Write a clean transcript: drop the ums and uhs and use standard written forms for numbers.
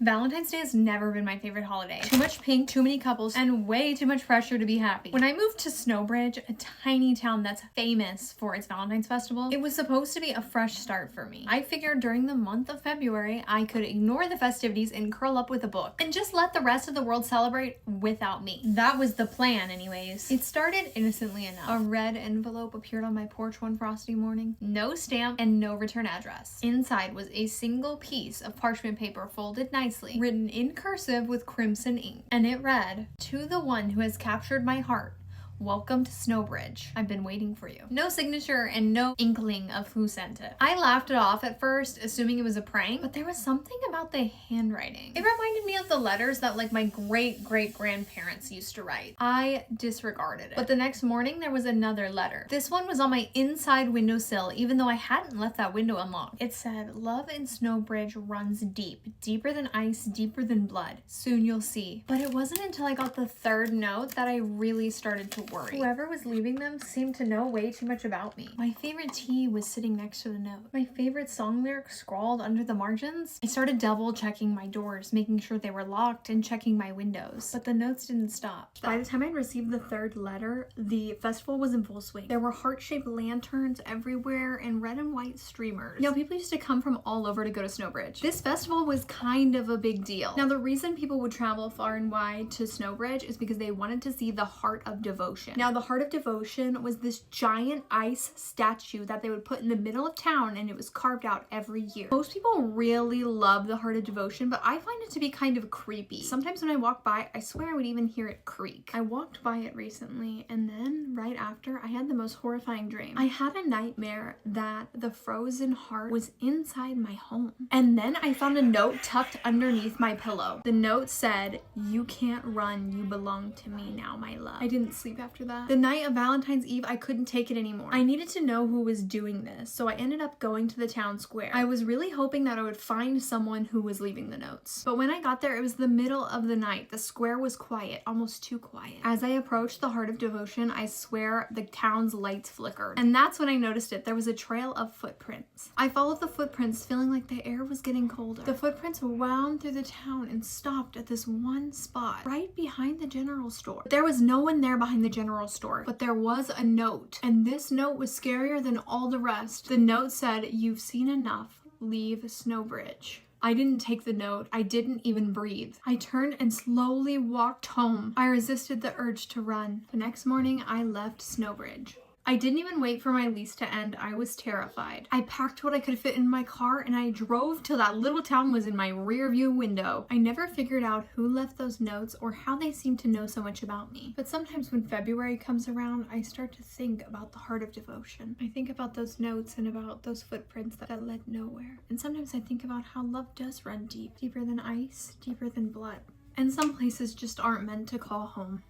Valentine's Day has never been my favorite holiday. Too much pink, too many couples, and way too much pressure to be happy. When I moved to Snowbridge, a tiny town that's famous for its Valentine's festival, it was supposed to be a fresh start for me. I figured during the month of February, I could ignore the festivities and curl up with a book and just let the rest of the world celebrate without me. That was the plan anyways. It started innocently enough. A red envelope appeared on my porch one frosty morning. No stamp and no return address. Inside was a single piece of parchment paper folded nicely, written in cursive with crimson ink, and it read, "To the one who has captured my heart, welcome to Snowbridge. I've been waiting for you." No signature and no inkling of who sent it. I laughed it off at first, assuming it was a prank, but there was something about the handwriting. It reminded me of the letters that like my great-great-grandparents used to write. I disregarded it. But the next morning there was another letter. This one was on my inside windowsill, even though I hadn't left that window unlocked. It said, "Love in Snowbridge runs deep, deeper than ice, deeper than blood. Soon you'll see." But it wasn't until I got the third note that I really started to worry. Whoever was leaving them seemed to know way too much about me. My favorite tea was sitting next to the note. My favorite song lyrics scrawled under the margins. I started double checking my doors, making sure they were locked, and checking my windows. But the notes didn't stop. By the time I'd received the third letter, the festival was in full swing. There were heart-shaped lanterns everywhere and red and white streamers. You know, people used to come from all over to go to Snowbridge. This festival was kind of a big deal. Now, the reason people would travel far and wide to Snowbridge is because they wanted to see the Heart of Devotion. Now, the Heart of Devotion was this giant ice statue that they would put in the middle of town, and it was carved out every year. Most people really love the Heart of Devotion, but I find it to be kind of creepy. Sometimes when I walk by, I swear I would even hear it creak. I walked by it recently, and then right after, I had the most horrifying dream. I had a nightmare that the frozen heart was inside my home. And then I found a note tucked underneath my pillow. The note said, "You can't run, you belong to me now, my love." I didn't sleep after that. The night of Valentine's Eve, I couldn't take it anymore. I needed to know who was doing this, so I ended up going to the town square. I was really hoping that I would find someone who was leaving the notes. But when I got there, it was the middle of the night. The square was quiet, almost too quiet. As I approached the Heart of Devotion, I swear the town's lights flickered. And that's when I noticed it. There was a trail of footprints. I followed the footprints, feeling like the air was getting colder. The footprints wound through the town and stopped at this one spot, right behind the general store. There was no one there behind the general store, but there was a note, and this note was scarier than all the rest. The note said, "You've seen enough, leave Snowbridge." I didn't take the note. I didn't even breathe. I turned and slowly walked home. I resisted the urge to run. The next morning, I left Snowbridge. I didn't even wait for my lease to end. I was terrified. I packed what I could fit in my car and I drove till that little town was in my rear view window. I never figured out who left those notes or how they seemed to know so much about me. But sometimes when February comes around, I start to think about the Heart of Devotion. I think about those notes and about those footprints that led nowhere. And sometimes I think about how love does run deep, deeper than ice, deeper than blood. And some places just aren't meant to call home.